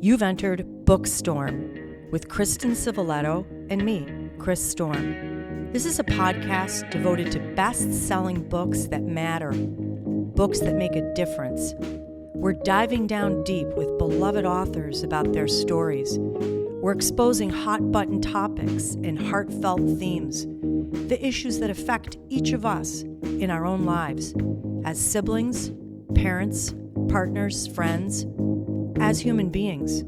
You've entered BOOKSTORM with Kristen Civiletto and me, Chris Storm. This is a podcast devoted to best-selling books that matter, books that make a difference. We're diving down deep with beloved authors about their stories. We're exposing hot-button topics and heartfelt themes, the issues that affect each of us in our own lives, as siblings, parents, partners, friends, as human beings.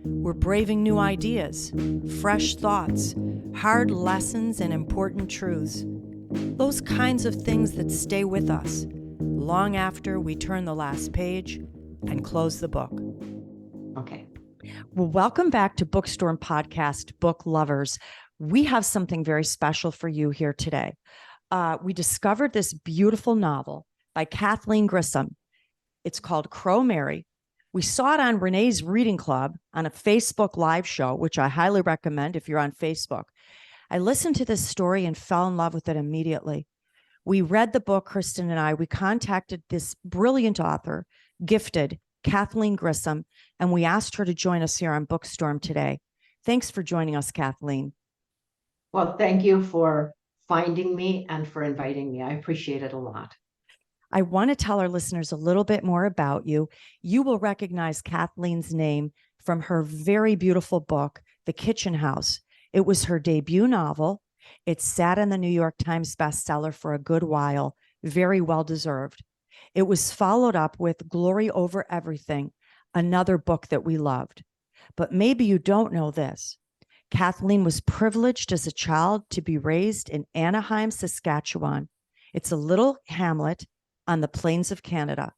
We're braving new ideas, fresh thoughts, hard lessons, and important truths. Those kinds of things that stay with us long after we turn the last page and close the book. Okay. Well, welcome back to BOOKSTORM Podcast, Book Lovers. We have something very special for you here today. We discovered this beautiful novel by Kathleen Grissom. It's called Crow Mary. We saw it on Renee's Reading Club on a Facebook live show, which I highly recommend if you're on Facebook. I listened to this story and fell in love with it immediately. We read the book, Kristen and I. We contacted this brilliant author, gifted Kathleen Grissom, and we asked her to join us here on BOOKSTORM today. Thanks for joining us, Kathleen. Well, thank you for finding me and for inviting me. I appreciate it a lot. I want to tell our listeners a little bit more about you. You will recognize Kathleen's name from her very beautiful book, The Kitchen House. It was her debut novel. It sat in the New York Times bestseller for a good while, very well deserved. It was followed up with Glory Over Everything, another book that we loved. But maybe you don't know this. Kathleen was privileged as a child to be raised in Anaheim, Saskatchewan. It's a little hamlet on the plains of Canada.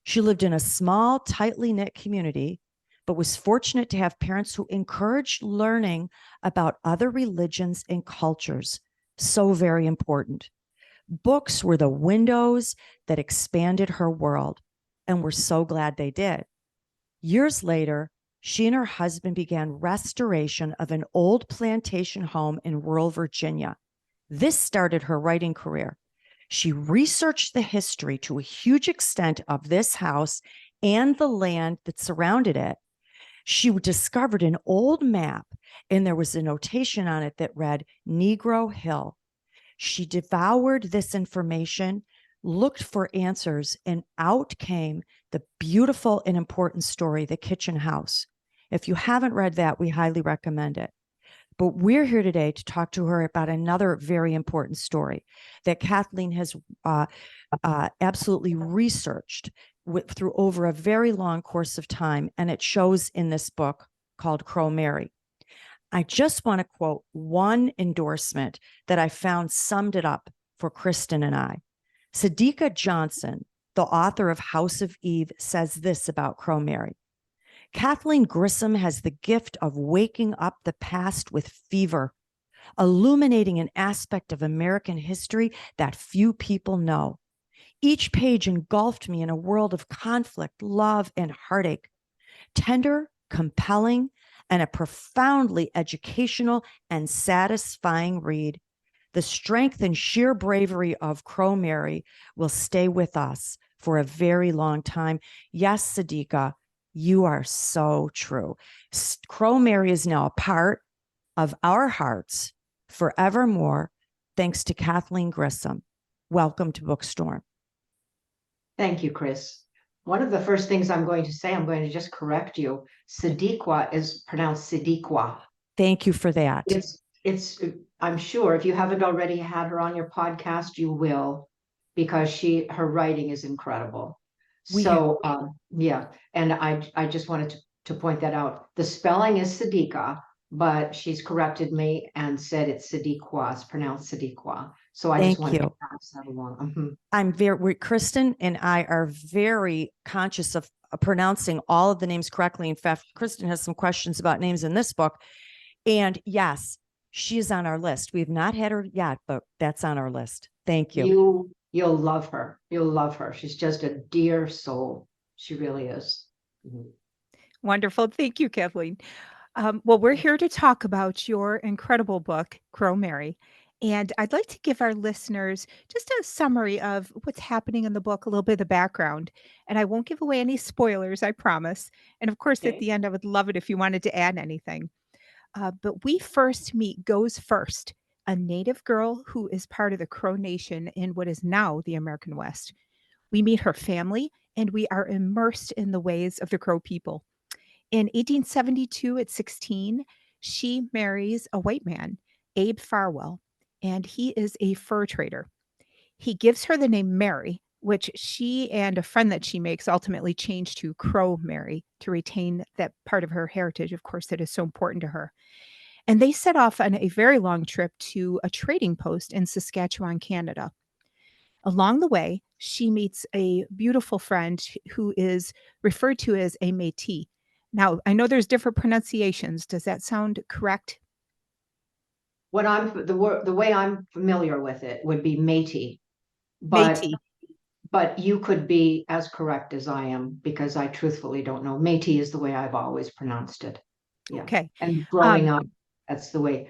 She lived in a small, tightly knit community, but was fortunate to have parents who encouraged learning about other religions and cultures. So very important. Books were the windows that expanded her world, and we're so glad they did. Years later, she and her husband began restoration of an old plantation home in rural Virginia. This started her writing career. She researched the history to a huge extent of this house and the land that surrounded it. She discovered an old map, and there was a notation on it that read Negro Hill. She devoured this information, looked for answers, and out came the beautiful and important story, The Kitchen House. If you haven't read that, we highly recommend it. But we're here today to talk to her about another very important story that Kathleen has absolutely researched through over a very long course of time, and it shows in this book called Crow Mary. I just want to quote one endorsement that I found summed it up for Kristen and I. Sadiqa Johnson, the author of House of Eve, says this about Crow Mary. Kathleen Grissom has the gift of waking up the past with fever, illuminating an aspect of American history that few people know. Each page engulfed me in a world of conflict, love, and heartache. Tender, compelling, and a profoundly educational and satisfying read. The strength and sheer bravery of Crow Mary will stay with us for a very long time. Yes, Sadiqa, you are so true. Crow Mary is now a part of our hearts forevermore, thanks to Kathleen Grissom. Welcome to BOOKSTORM. Thank you, Chris. One of the first things I'm going to say, I'm going to just correct you. Sadiqa is pronounced Sadiqa. Thank you for that. I'm sure if you haven't already had her on your podcast, you will, because her writing is incredible. Yeah. And I just wanted to point that out. The spelling is Sadiqa, but she's corrected me and said it's Sadiqa. It's pronounced Sadiqa. So I just want to pass that along. Mm-hmm. Kristen and I are very conscious of pronouncing all of the names correctly. In fact, Kristen has some questions about names in this book. And yes, she is on our list. We've not had her yet, but that's on our list. Thank you. You'll love her. You'll love her. She's just a dear soul. She really is. Mm-hmm. Wonderful. Thank you, Kathleen. Well, we're here to talk about your incredible book, Crow Mary. And I'd like to give our listeners just a summary of what's happening in the book, a little bit of the background. And I won't give away any spoilers, I promise. And of course, at Okay. the end, I would love it if you wanted to add anything. But we first meet Goes First, a native girl who is part of the Crow Nation in what is now the American West. We meet her family, and we are immersed in the ways of the Crow people. In 1872, at 16, she marries a white man, Abe Farwell, and he is a fur trader. He gives her the name Mary, which she and a friend that she makes ultimately change to Crow Mary to retain that part of her heritage, of course, that is so important to her. And they set off on a very long trip to a trading post in Saskatchewan, Canada. Along the way, she meets a beautiful friend who is referred to as a Métis. Now, I know there's different pronunciations. Does that sound correct? What I'm the way I'm familiar with it would be Métis, but Métis. you could be as correct as I am because I truthfully don't know. Métis is the way I've always pronounced it. Yeah. Okay. And Um, growing up, that's the way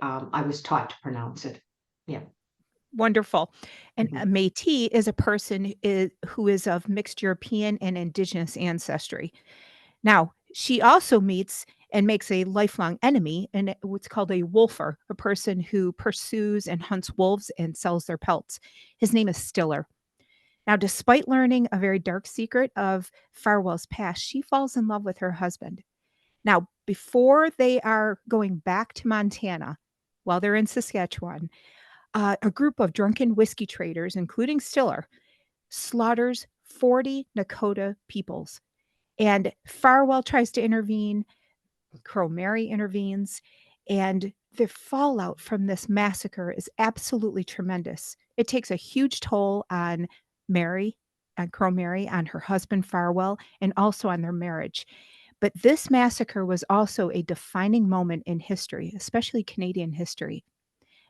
I was taught to pronounce it. Yeah. Wonderful. And Mhm. a Métis is a person who is of mixed European and indigenous ancestry. Now, she also meets and makes a lifelong enemy and what's called a wolfer, a person who pursues and hunts wolves and sells their pelts. His name is Stiller. Now, despite learning a very dark secret of Farwell's past, she falls in love with her husband. Now, before they are going back to Montana, while they're in Saskatchewan, a group of drunken whiskey traders, including Stiller, slaughters 40 Nakota peoples. And Farwell tries to intervene, Crow Mary intervenes, and the fallout from this massacre is absolutely tremendous. It takes a huge toll on Mary, on Crow Mary, on her husband Farwell, and also on their marriage. But this massacre was also a defining moment in history, especially Canadian history.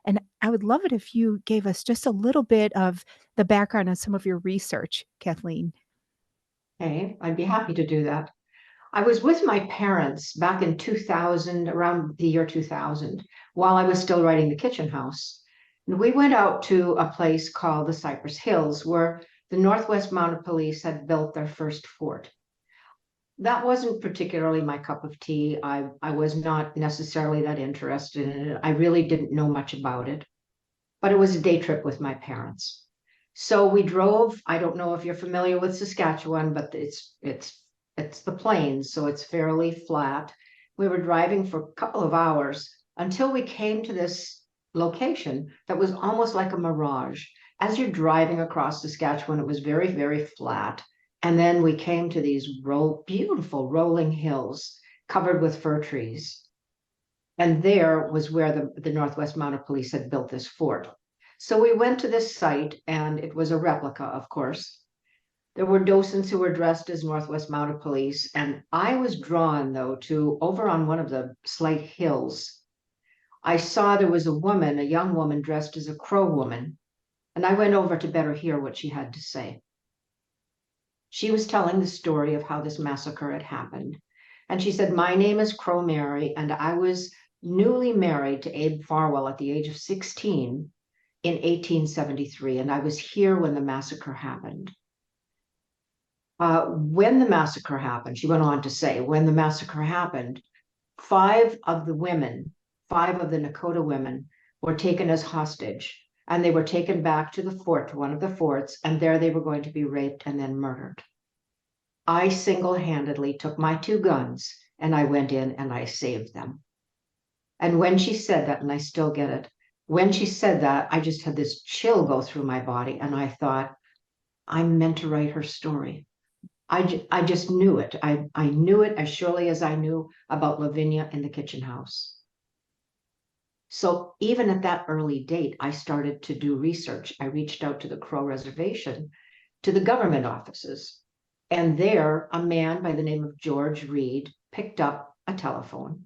And I would love it if you gave us just a little bit of the background on some of your research, Kathleen. Okay, I'd be happy to do that. I was with my parents back in 2000, around the year 2000, while I was still writing The Kitchen House. And we went out to a place called the Cypress Hills, where the Northwest Mounted Police had built their first fort. That wasn't particularly my cup of tea. I was not necessarily that interested in it. I really didn't know much about it, but it was a day trip with my parents. So we drove. I don't know if you're familiar with Saskatchewan, but it's the plains, so it's fairly flat. We were driving for a couple of hours until we came to this location that was almost like a mirage. As you're driving across Saskatchewan, it was very, very flat. And then we came to these beautiful rolling hills covered with fir trees. And there was where the Northwest Mounted Police had built this fort. So we went to this site, and it was a replica, of course. There were docents who were dressed as Northwest Mounted Police, and I was drawn, though, to over on one of the slight hills. I saw there was a young woman dressed as a Crow woman, and I went over to better hear what she had to say. She was telling the story of how this massacre had happened. And she said, "My name is Crow Mary, and I was newly married to Abe Farwell at the age of 16 in 1873, and I was here when the massacre happened." When the massacre happened, she went on to say, when the massacre happened, five of the Nakota women were taken as hostage, and they were taken back to the fort, to one of the forts, and there they were going to be raped and then murdered. I single-handedly took my two guns and I went in and I saved them. And when she said that, and I still get it, when she said that, I just had this chill go through my body, and I thought, I meant to write her story. I just knew it. I knew it as surely as I knew about Lavinia in the kitchen house. So even at that early date, I started to do research. I reached out to the Crow Reservation, to the government offices. And there, a man by the name of George Reed picked up a telephone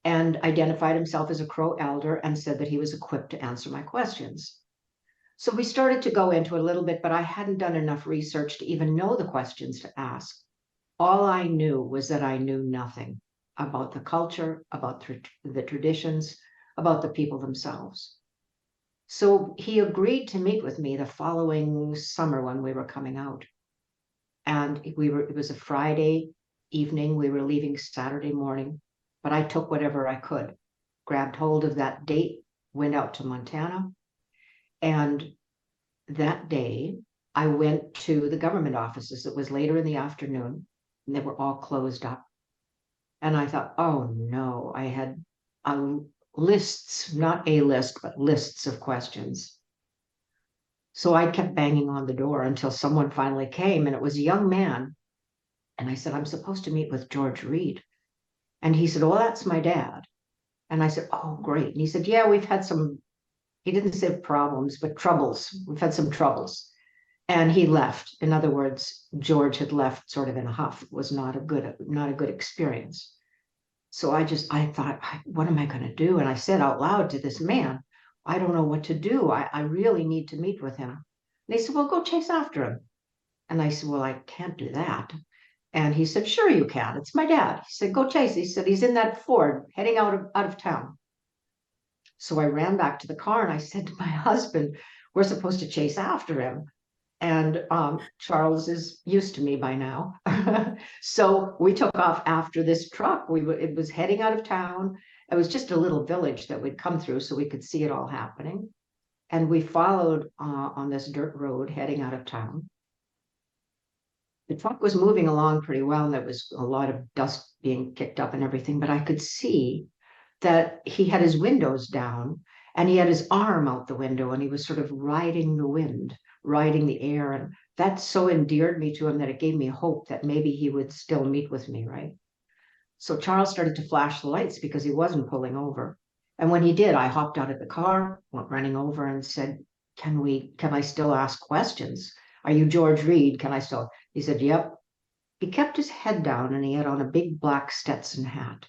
and identified himself as a Crow elder and said that he was equipped to answer my questions. So we started to go into it a little bit, but I hadn't done enough research to even know the questions to ask. All I knew was that I knew nothing about the culture, about the traditions, about the people themselves. So he agreed to meet with me the following summer when we were coming out. And it was a Friday evening. We were leaving Saturday morning, but I took whatever I could, grabbed hold of that date, went out to Montana. And that day I went to the government offices. It was later in the afternoon and they were all closed up. And I thought, oh no, I had lists, not a list, but lists of questions. So I kept banging on the door until someone finally came, and it was a young man. And I said, I'm supposed to meet with George Reed. And he said, oh, that's my dad. And I said, oh, great. And he said, yeah, we've had some, he didn't say problems, but troubles. We've had some troubles. And he left. In other words, George had left sort of in a huff. It was not a good experience. So I thought, what am I going to do? And I said out loud to this man, I don't know what to do. I really need to meet with him. And he said, well, go chase after him. And I said, well, I can't do that. And he said, sure you can. It's my dad. He said, go chase. He said, he's in that Ford heading out of town. So I ran back to the car and I said to my husband, we're supposed to chase after him. And Charles is used to me by now. So we took off after this truck. It was heading out of town. It was just a little village that we'd come through so we could see it all happening. And we followed on this dirt road heading out of town. The truck was moving along pretty well, and there was a lot of dust being kicked up and everything, but I could see that he had his windows down and he had his arm out the window and he was sort of riding the wind, riding the air. And that so endeared me to him that it gave me hope that maybe he would still meet with me, right? So Charles started to flash the lights because he wasn't pulling over. And when he did, I hopped out of the car, went running over and said, can I still ask questions? Are you George Reed? Can I still? He said, yep. He kept his head down and he had on a big black Stetson hat.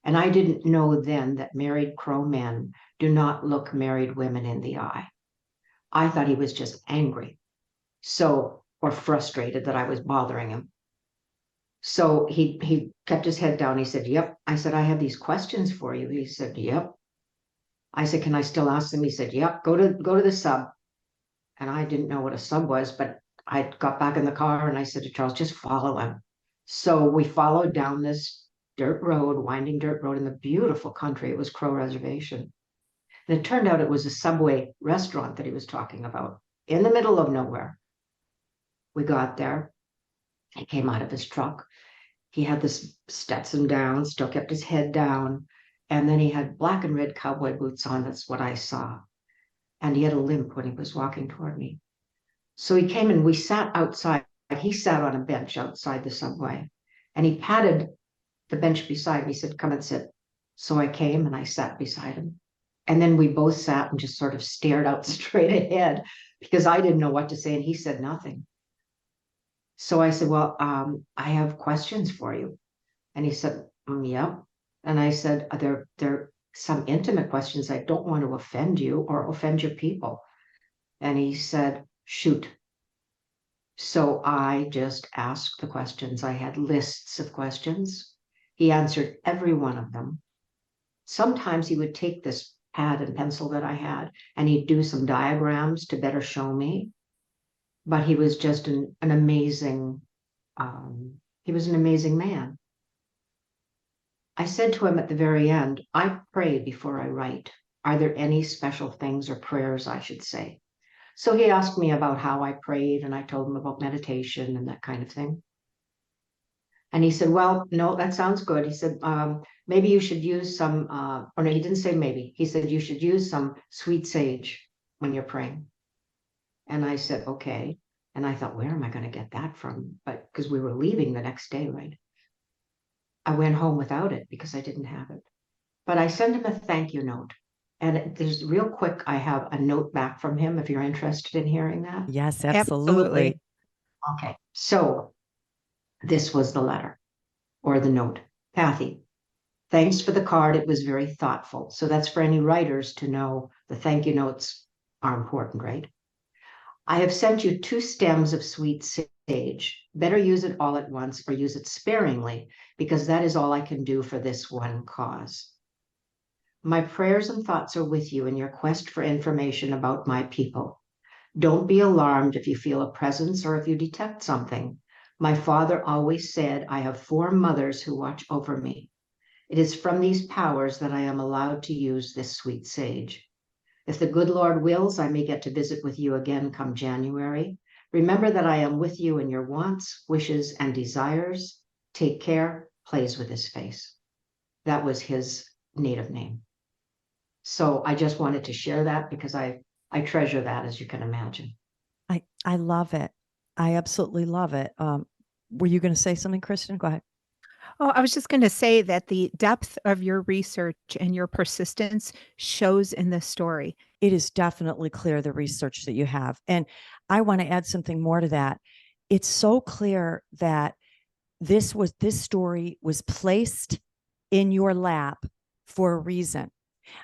And I didn't know then that married Crow men do not look married women in the eye. I thought he was just angry, or frustrated that I was bothering him. So he kept his head down. He said, yep. I said, I have these questions for you. He said, yep. I said, can I still ask them? He said, yep, go to the sub. And I didn't know what a sub was, but I got back in the car and I said to Charles, just follow him. So we followed down this winding dirt road in the beautiful country. It was Crow Reservation. And it turned out it was a Subway restaurant that he was talking about in the middle of nowhere. We got there. He came out of his truck. He had this Stetson down, still kept his head down. And then he had black and red cowboy boots on. That's what I saw. And he had a limp when he was walking toward me. So he came and we sat outside. He sat on a bench outside the Subway and he patted the bench beside me. He said, come and sit. So I came and I sat beside him. And then we both sat and just sort of stared out straight ahead because I didn't know what to say and he said nothing. So I said, well, I have questions for you. And he said, yep. And I said, there are some intimate questions. I don't want to offend you or offend your people. And he said, shoot. So I just asked the questions. I had lists of questions. He answered every one of them. Sometimes he would take this pad and pencil that I had and he'd do some diagrams to better show me. But he was just an amazing, he was an amazing man. I said to him at the very end, I pray before I write. Are there any special things or prayers I should say? So he asked me about how I prayed and I told him about meditation and that kind of thing. And he said, well, no, that sounds good. He said, maybe you should use some, or no, he didn't say maybe. He said, you should use some sweet sage when you're praying. And I said, okay. And I thought, where am I going to get that from? But because we were leaving the next day, right? I went home without it because I didn't have it. But I sent him a thank you note. And there's real quick, I have a note back from him if you're interested in hearing that. Yes, absolutely. Okay, so this was the letter or the note. Kathy, thanks for the card. It was very thoughtful. So that's for any writers to know the thank you notes are important, right? I have sent you 2 stems of sweet sage. Better use it all at once or use it sparingly because that is all I can do for this one cause. My prayers and thoughts are with you in your quest for information about my people. Don't be alarmed if you feel a presence or if you detect something. My father always said, I have 4 mothers who watch over me. It is from these powers that I am allowed to use this sweet sage. If the good Lord wills, I may get to visit with you again come January. Remember that I am with you in your wants, wishes, and desires. Take care, plays with his face. That was his native name. So I just wanted to share that because I treasure that, as you can imagine. I love it. I absolutely love it. Were you going to say something, Kristen? Go ahead. Oh, I was just going to say that the depth of your research and your persistence shows in this story. It is definitely clear, the research that you have. And I want to add something more to that. It's so clear that this story was placed in your lap for a reason.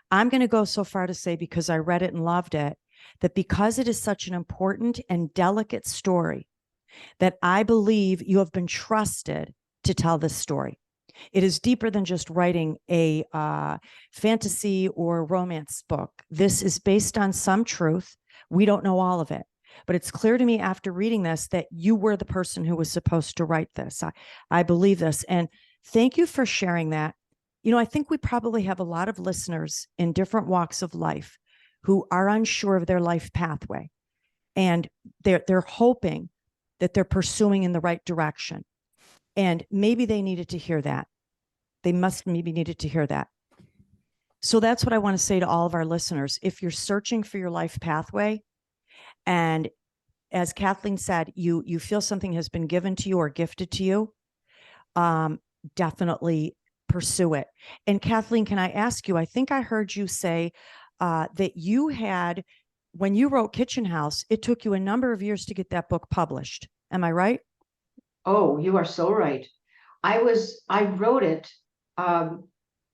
I'm going to go so far to say, because I read it and loved it, that because it is such an important and delicate story, that I believe you have been trusted to tell this story. It is deeper than just writing a fantasy or romance book. This is based on some truth. We don't know all of it, but it's clear to me after reading this that you were the person who was supposed to write this. I believe this. And thank you for sharing that. You know, I think we probably have a lot of listeners in different walks of life who are unsure of their life pathway, and they're hoping that they're pursuing in the right direction. And maybe they needed to hear that. They must maybe needed to hear that. So that's what I want to say to all of our listeners. If you're searching for your life pathway, and as Kathleen said, you feel something has been given to you or gifted to you, definitely pursue it. And Kathleen, can I ask you, I think I heard you say that you had, when you wrote Kitchen House, it took you a number of years to get that book published. Am I right? Oh, you are so right. I wrote it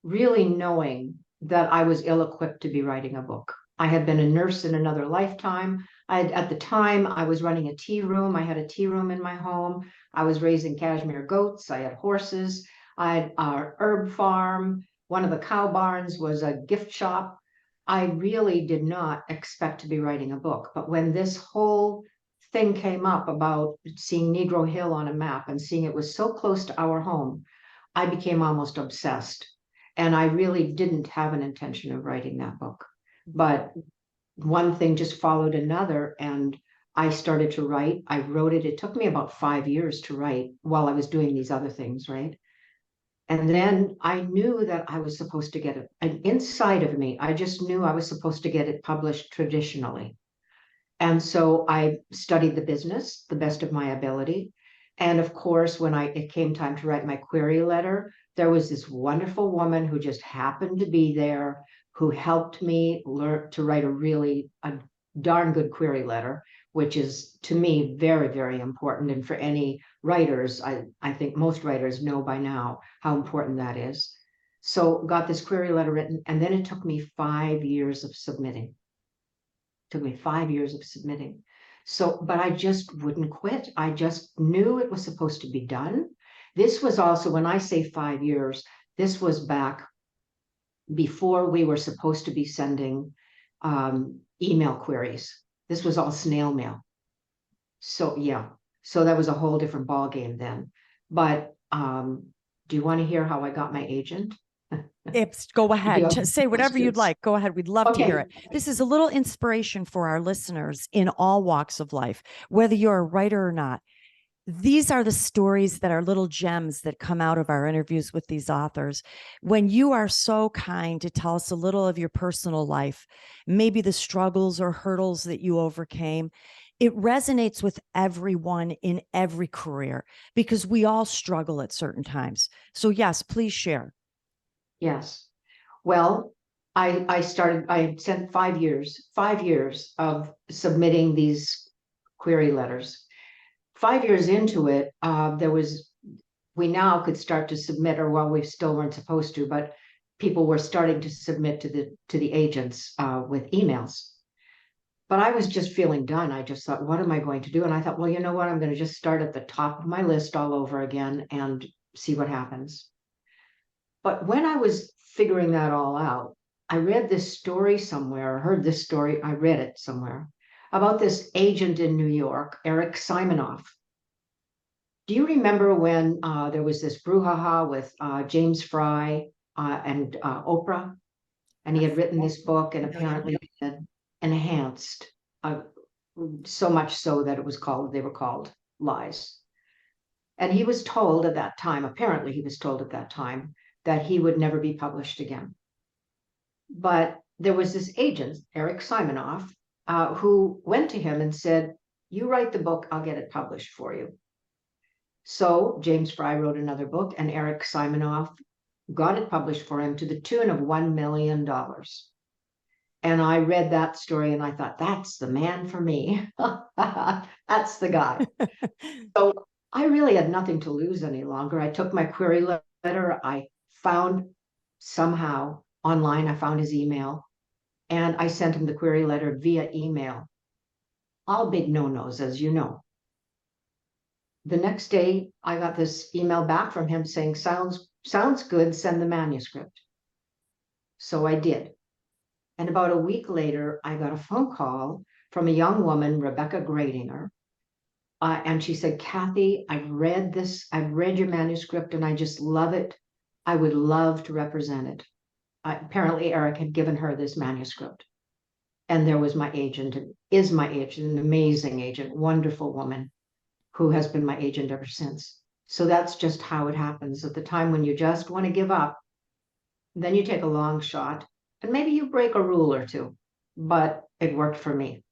really knowing that I was ill-equipped to be writing a book. I had been a nurse in another lifetime. At the time, I was running a tea room. I had a tea room in my home. I was raising cashmere goats. I had horses. I had our herb farm. One of the cow barns was a gift shop. I really did not expect to be writing a book. But when this whole thing came up about seeing Negro Hill on a map and seeing it was so close to our home, I became almost obsessed. And I really didn't have an intention of writing that book. But one thing just followed another, and I started to write. I wrote it. It took me about 5 years to write while I was doing these other things, right? And then I knew that I was supposed to get it. And inside of me, I just knew I was supposed to get it published traditionally. And so I studied the business the best of my ability. And of course, when it came time to write my query letter, there was this wonderful woman who just happened to be there, who helped me learn to write a darn good query letter, which is to me very, very important. And for any writers, I think most writers know by now how important that is. So got this query letter written, and then it took me 5 years of submitting. Took me 5 years of submitting. So, but I just wouldn't quit. I just knew it was supposed to be done. This was also, when I say 5 years, this was back before we were supposed to be sending email queries. This was all snail mail. So yeah, so that was a whole different ball game then. But do you want to hear how I got my agent? Go ahead. Say whatever you'd Questions? like. Go ahead. We'd love to hear Okay. it. This is a little inspiration for our listeners in all walks of life, whether you're a writer or not. These are the stories that are little gems that come out of our interviews with these authors. When you are so kind to tell us a little of your personal life, maybe the struggles or hurdles that you overcame, it resonates with everyone in every career because we all struggle at certain times. So yes, please share. Yes. Well, I sent 5 years of submitting these query letters. 5 years into it, we now could start to submit, or well, we still weren't supposed to, but people were starting to submit to the agents with emails. But I was just feeling done. I just thought, what am I going to do? And I thought, well, you know what? I'm going to just start at the top of my list all over again and see what happens. But when I was figuring that all out, I read this story somewhere, heard this story, I read it somewhere, about this agent in New York, Eric Simonoff. Do you remember when there was this brouhaha with James Fry and Oprah? And he had written this book and apparently had enhanced so much so that they were called lies. And he was told at that time, apparently he was told at that time, that he would never be published again. But there was this agent, Eric Simonoff, who went to him and said, "You write the book, I'll get it published for you." So James Fry wrote another book, and Eric Simonoff got it published for him to the tune of $1 million. And I read that story and I thought, that's the man for me. That's the guy. So I really had nothing to lose any longer. I took my query letter. I found somehow online, I found his email, and I sent him the query letter via email. All big no-nos, as you know. The next day, I got this email back from him saying, sounds good, send the manuscript. So I did. And about a week later, I got a phone call from a young woman, Rebecca Gradinger. And she said, "Kathy, I've read your manuscript and I just love it. I would love to represent it." Apparently, Eric had given her this manuscript. And there was my agent, is my agent, an amazing agent, wonderful woman who has been my agent ever since. So that's just how it happens. At the time when you just want to give up, then you take a long shot and maybe you break a rule or two, but it worked for me.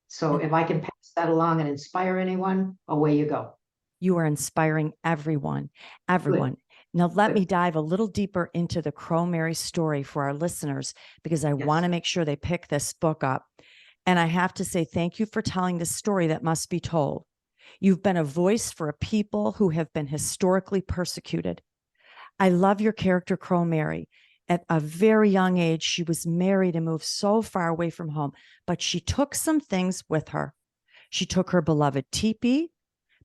So if I can pass that along and inspire anyone, away you go. You are inspiring everyone. Good. Now, let me dive a little deeper into the Crow Mary story for our listeners, because I want to make sure they pick this book up. And I have to say thank you for telling this story that must be told. You've been a voice for a people who have been historically persecuted. I love your character, Crow Mary. At a very young age, she was married and moved so far away from home, but she took some things with her. She took her beloved teepee,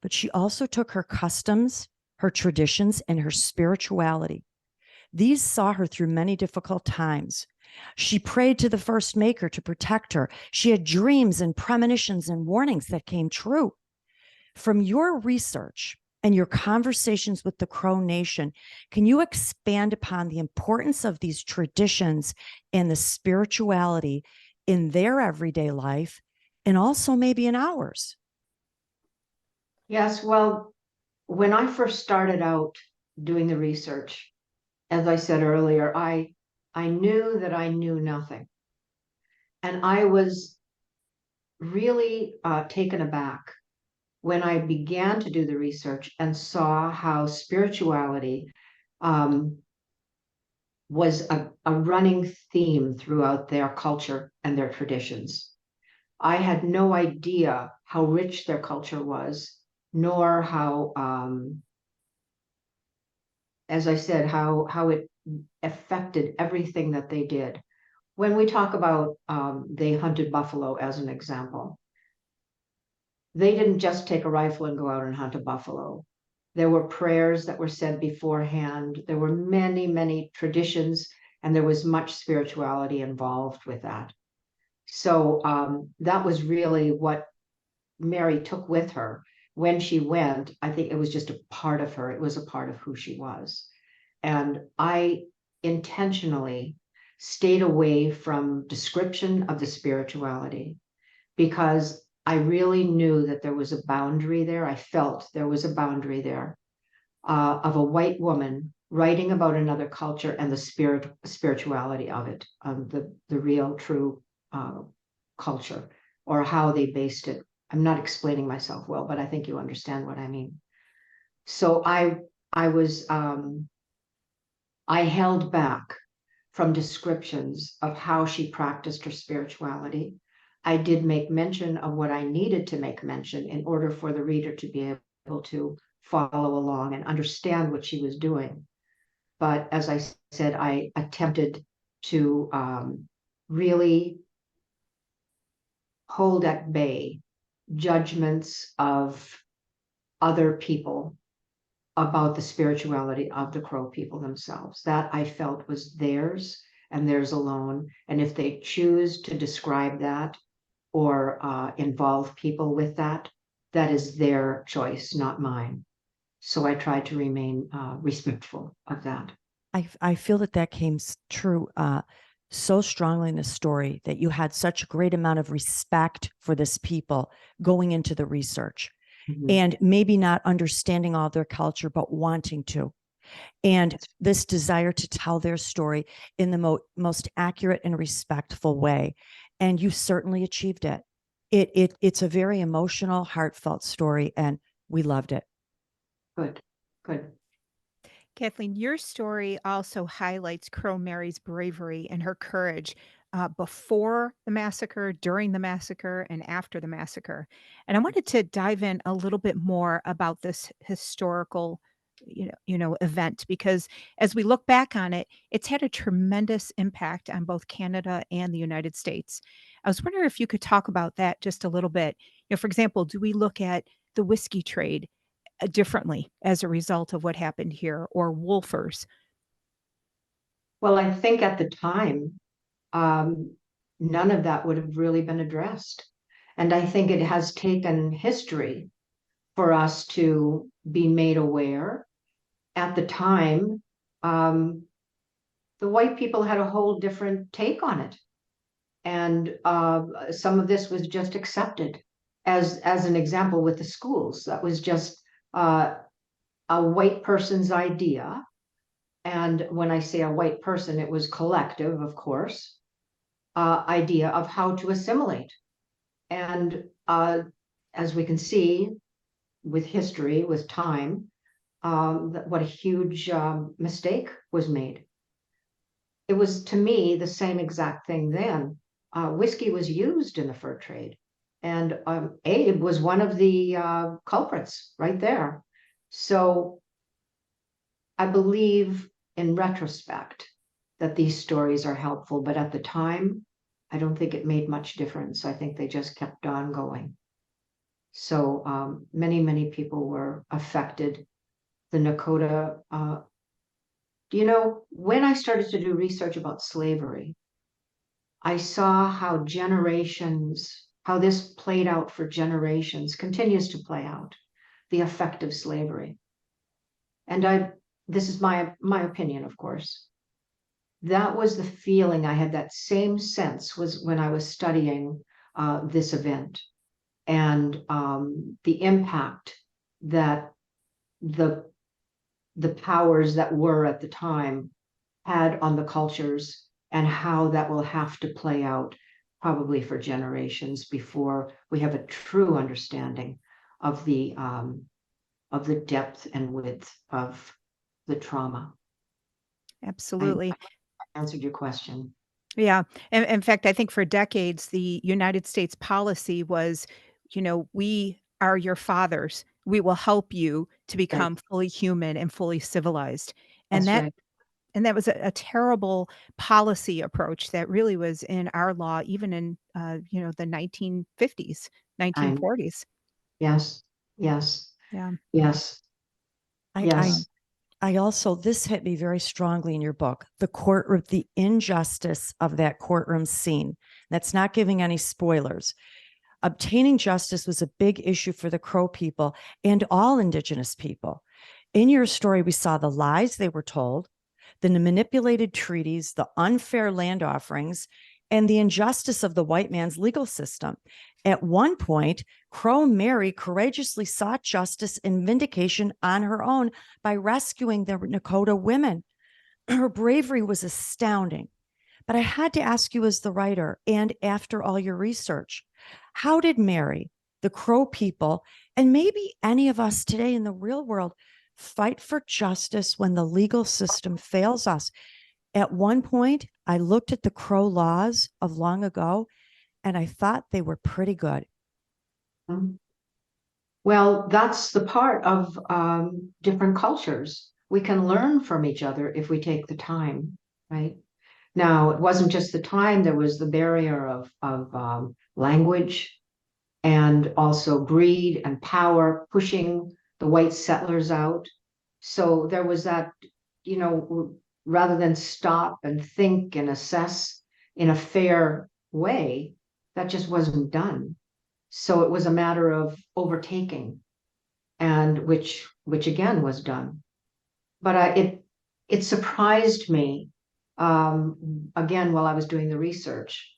but she also took her customs, her traditions, and her spirituality. These saw her through many difficult times. She prayed to the first maker to protect her. She had dreams and premonitions and warnings that came true. From your research and your conversations with the Crow Nation, can you expand upon the importance of these traditions and the spirituality in their everyday life, and also maybe in ours? Yes, well, when I first started out doing the research, as I said earlier, I knew that I knew nothing. And I was really taken aback when I began to do the research and saw how spirituality was a running theme throughout their culture and their traditions. I had no idea how rich their culture was, nor how, as I said, how it affected everything that they did. When we talk about they hunted buffalo as an example, they didn't just take a rifle and go out and hunt a buffalo. There were prayers that were said beforehand. There were many, many traditions, and there was much spirituality involved with that. So that was really what Mary took with her when she went. I think it was just a part of her. It was a part of who she was. And I intentionally stayed away from description of the spirituality because I really knew that there was a boundary there. I felt there was a boundary there of a white woman writing about another culture and the spirituality of it, the real, true culture, or how they based it. I'm not explaining myself well, but I think you understand what I mean. So I held back from descriptions of how she practiced her spirituality. I did make mention of what I needed to make mention in order for the reader to be able to follow along and understand what she was doing. But as I said, I attempted to really hold at bay judgments of other people about the spirituality of the Crow people themselves. That I felt was theirs, and theirs alone. And if they choose to describe that or involve people with that, that is their choice, not mine. So I try to remain respectful of that. I feel that that came true so strongly in the story, that you had such a great amount of respect for this people going into the research, and maybe not understanding all their culture, but wanting to. And this desire to tell their story in the most accurate and respectful way. And you certainly achieved it. It's a very emotional, heartfelt story, and we loved it. Good, good. Kathleen, your story also highlights Crow Mary's bravery and her courage before the massacre, during the massacre, and after the massacre. And I wanted to dive in a little bit more about this historical, event, because as we look back on it, it's had a tremendous impact on both Canada and the United States. I was wondering if you could talk about that just a little bit. For example, do we look at the whiskey trade differently as a result of what happened here, or wolfers? Well, I think at the time, none of that would have really been addressed. And I think it has taken history for us to be made aware. At the time, the white people had a whole different take on it. And some of this was just accepted. As an example with the schools, that was just a white person's idea. And when I say a white person, it was collective, of course, idea of how to assimilate. And as we can see with history, with time, what a huge mistake was made. It was, to me, the same exact thing then. Whiskey was used in the fur trade, and Abe was one of the culprits right there. So I believe in retrospect that these stories are helpful, but at the time, I don't think it made much difference. I think they just kept on going. So many, many people were affected. The Nakota, when I started to do research about slavery, I saw how this played out for generations, continues to play out, the effect of slavery. And this is my opinion, of course. That was the feeling I had. That same sense was when I was studying this event, and the impact that the powers that were at the time had on the cultures, and how that will have to play out probably for generations before we have a true understanding of the depth and width of the trauma. Absolutely. I answered your question. Yeah. In fact, I think for decades, the United States policy was, we are your fathers. We will help you to become fully human and fully civilized. And That's that right. and that was a terrible policy approach that really was in our law, even in the 1950s, I 1940s. Yes, yes, Yeah. yes, I, yes. I also, this hit me very strongly in your book, the injustice of that courtroom scene. That's not giving any spoilers. Obtaining justice was a big issue for the Crow people and all Indigenous people. In your story, we saw the lies they were told, the manipulated treaties, the unfair land offerings, and the injustice of the white man's legal system. At one point, Crow Mary courageously sought justice and vindication on her own by rescuing the Nakota women. Her bravery was astounding. But I had to ask you, as the writer, and after all your research, how did Mary, the Crow people, and maybe any of us today in the real world fight for justice when the legal system fails us? At one point, I looked at the Crow laws of long ago, and I thought they were pretty good. Well, that's the part of different cultures. We can learn from each other if we take the time, right? Now, it wasn't just the time, there was the barrier of language, and also greed and power pushing the white settlers out. So there was that, rather than stop and think and assess in a fair way, that just wasn't done. So it was a matter of overtaking, and which again was done. But it surprised me, again, while I was doing the research,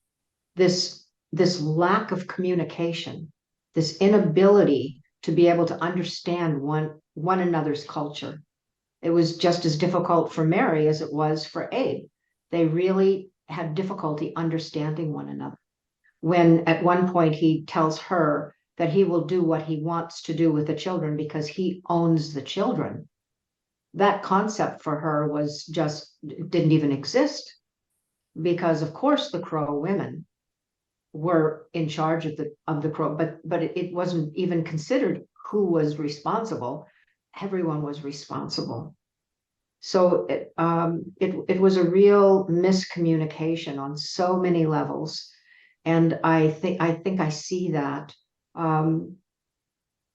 this lack of communication, this inability to be able to understand one another's culture. It was just as difficult for Mary as it was for Abe. They really had difficulty understanding one another. When at one point he tells her that he will do what he wants to do with the children because he owns the children, that concept for her was just didn't even exist, because of course the Crow women were in charge of the Crow, but it wasn't even considered who was responsible. Everyone was responsible. So it was a real miscommunication on so many levels, and I think I see that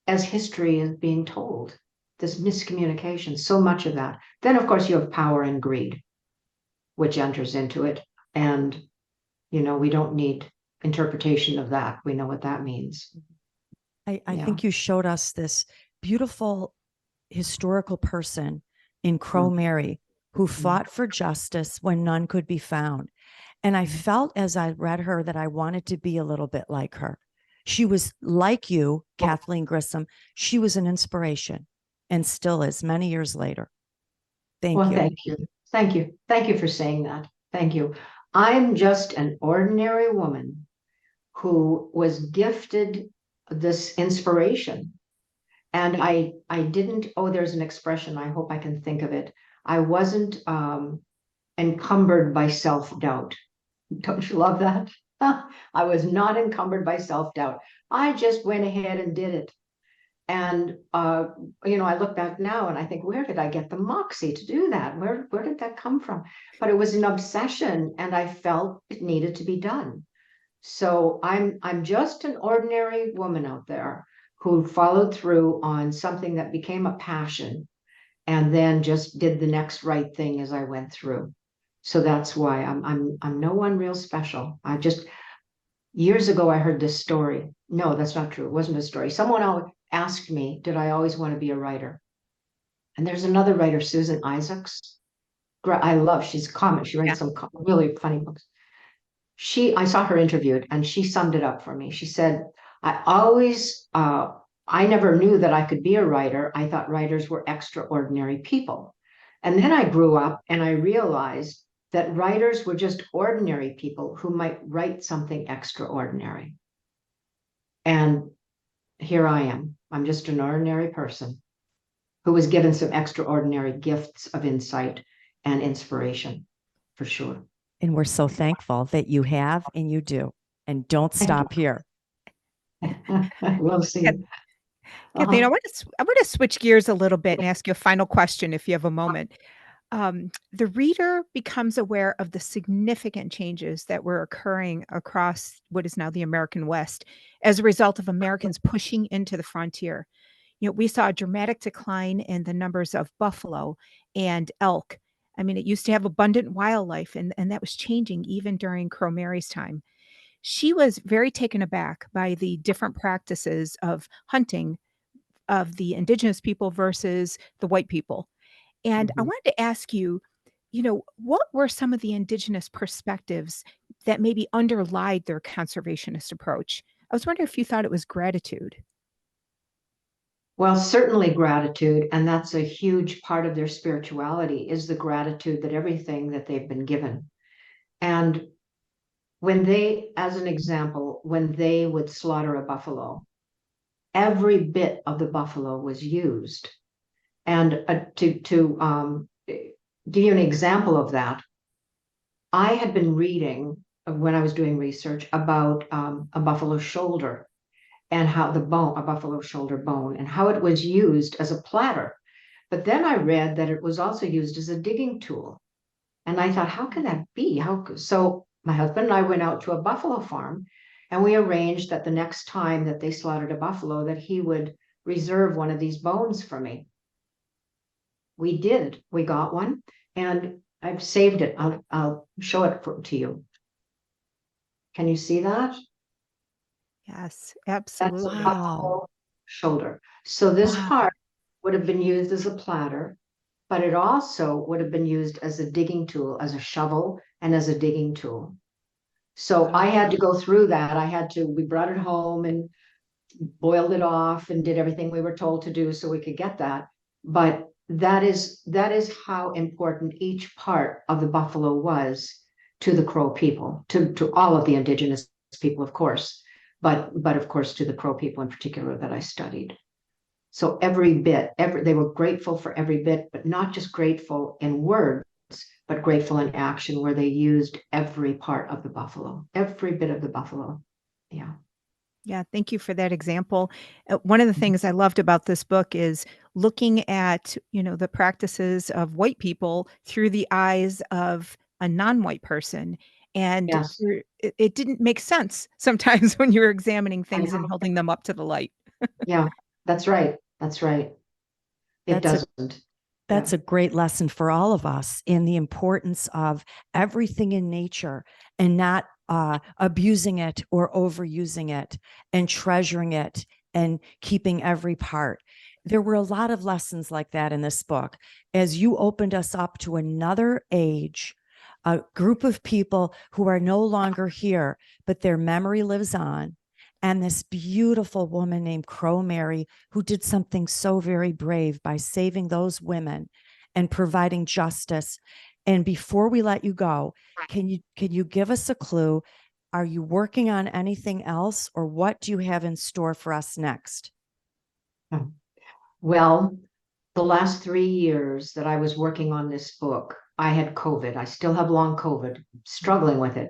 as history is being told, this miscommunication, so much of that. Then of course you have power and greed, which enters into it, and we don't need interpretation of that. We know what that means. I think you showed us this beautiful historical person in Crow Mary, who fought for justice when none could be found. And I felt as I read her that I wanted to be a little bit like her. She was like you, Kathleen Grissom. She was an inspiration and still is many years later. Thank you. Thank you. Thank you. Thank you for saying that. Thank you. I'm just an ordinary woman who was gifted this inspiration. And I didn't, there's an expression, I hope I can think of it. I wasn't encumbered by self-doubt. Don't you love that? I was not encumbered by self-doubt. I just went ahead and did it. And, I look back now and I think, where did I get the moxie to do that? Where did that come from? But it was an obsession, and I felt it needed to be done. So I'm just an ordinary woman out there who followed through on something that became a passion, and then just did the next right thing as I went through. So that's why I'm no one real special. Years ago I heard this story. No, that's not true. It wasn't a story. Someone asked me, did I always want to be a writer? And there's another writer, Susan Isaacs. She's a comic. She writes some really funny books. I saw her interviewed, and she summed it up for me. She said, I never knew that I could be a writer. I thought writers were extraordinary people. And then I grew up and I realized that writers were just ordinary people who might write something extraordinary. And here I am. I'm just an ordinary person who was given some extraordinary gifts of insight and inspiration, for sure. And we're so thankful that you have and you do. And don't stop here. We'll see. Kathleen, I want to switch gears a little bit and ask you a final question if you have a moment. The reader becomes aware of the significant changes that were occurring across what is now the American West as a result of Americans pushing into the frontier. We saw a dramatic decline in the numbers of buffalo and elk. I mean, it used to have abundant wildlife, and that was changing even during Crow Mary's time. She was very taken aback by the different practices of hunting of the indigenous people versus the white people. And I wanted to ask you, what were some of the indigenous perspectives that maybe underlied their conservationist approach? I was wondering if you thought it was gratitude. Well, certainly gratitude, and that's a huge part of their spirituality, is the gratitude that everything that they've been given. And as an example, when they would slaughter a buffalo, every bit of the buffalo was used. And to give you an example of that, I had been reading when I was doing research about a buffalo shoulder, and how a buffalo shoulder bone, and how it was used as a platter. But then I read that it was also used as a digging tool. And I thought, how can that be? So my husband and I went out to a buffalo farm, and we arranged that the next time that they slaughtered a buffalo, that he would reserve one of these bones for me. We did. We got one. And I've saved it. I'll show it to you. Can you see that? Yes, That's absolutely. a buffalo shoulder. So this Wow. part would have been used as a platter, but it also would have been used as a digging tool, as a shovel, and as a digging tool. So I had to go through that. We brought it home and boiled it off and did everything we were told to do so we could get that. But that is how important each part of the buffalo was to the Crow people, to all of the indigenous people, of course, but of course to the Crow people in particular that I studied. So every bit, they were grateful for every bit, but not just grateful in words, but grateful in action, where they used every part of the buffalo, every bit of the buffalo. Yeah. Yeah, thank you for that example. One of the things I loved about this book is looking at, the practices of white people through the eyes of a non-white person. And Yes. it didn't make sense sometimes when you were examining I things and know. holding them up to the light. Yeah, that's right. That's right. It That's a doesn't. That's Yeah. a great lesson for all of us in the importance of everything in nature and not abusing it or overusing it, and treasuring it and keeping every part. There were a lot of lessons like that in this book as you opened us up to another age, a group of people who are no longer here, but their memory lives on. And this beautiful woman named Crow Mary, who did something so very brave by saving those women and providing justice. And before we let you go, can you give us a clue? Are you working on anything else, or what do you have in store for us next? Well, the last 3 years that I was working on this book, I had COVID. I still have long COVID, struggling with it.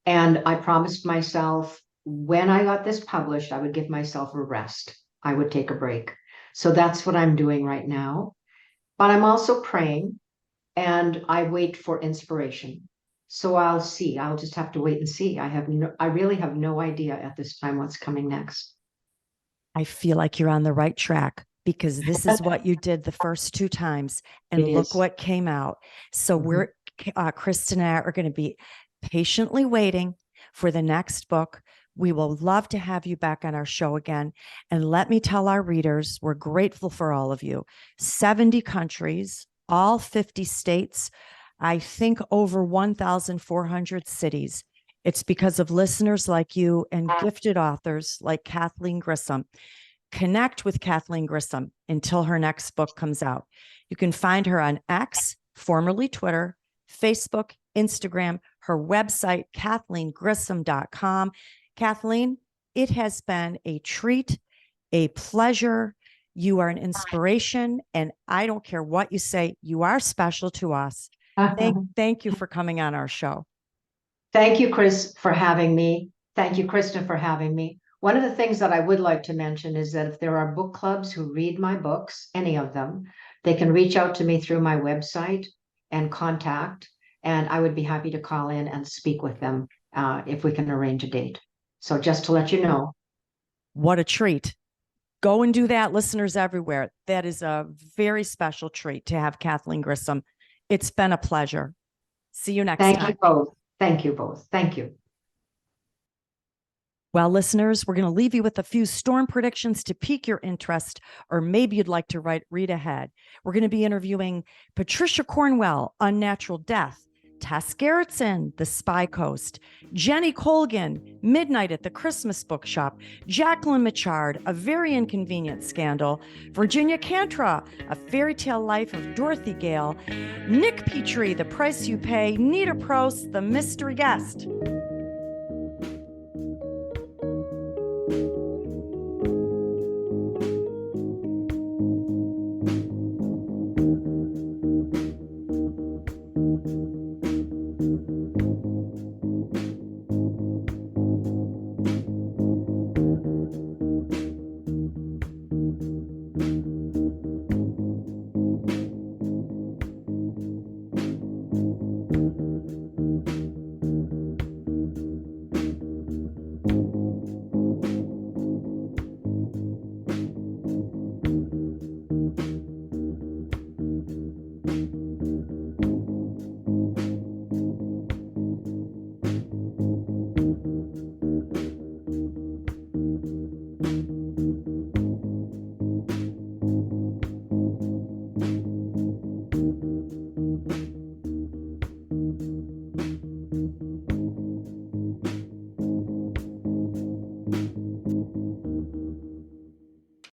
And I promised myself when I got this published, I would give myself a rest. I would take a break. So that's what I'm doing right now. But I'm also praying, and I wait for inspiration. So I'll see. I'll just have to wait and see. I really have no idea at this time what's coming next. I feel like you're on the right track, because this is what you did the first 2 times, and It look is. what came out. So we're Kristen and I are going to be patiently waiting for the next book. We will love to have you back on our show again. And let me tell our readers, we're grateful for all of you. 70 countries, all 50 states, I think over 1,400 cities. It's because of listeners like you and gifted authors like Kathleen Grissom. Connect with Kathleen Grissom until her next book comes out. You can find her on X, formerly Twitter, Facebook, Instagram, her website, KathleenGrissom.com. Kathleen, it has been a treat, a pleasure. You are an inspiration, and I don't care what you say, you are special to us. Thank you for coming on our show. Thank you, Chris, for having me. Thank you, Kristen, for having me. One of the things that I would like to mention is that if there are book clubs who read my books, any of them, they can reach out to me through my website and contact, and I would be happy to call in and speak with them if we can arrange a date. So just to let you know. What a treat. Go and do that, listeners everywhere. That is a very special treat to have Kathleen Grissom. It's been a pleasure. See you next time. Thank you both. Thank you both. Thank you. Well, listeners, we're going to leave you with a few storm predictions to pique your interest, or maybe you'd like to read ahead. We're going to be interviewing Patricia Cornwell, Unnatural Death, Tess Gerritsen, The Spy Coast, Jenny Colgan, Midnight at the Christmas Bookshop, Jacqueline Michard, A Very Inconvenient Scandal, Virginia Cantra, A Fairy Tale Life of Dorothy Gale, Nick Petrie, The Price You Pay, Nita Prost, The Mystery Guest.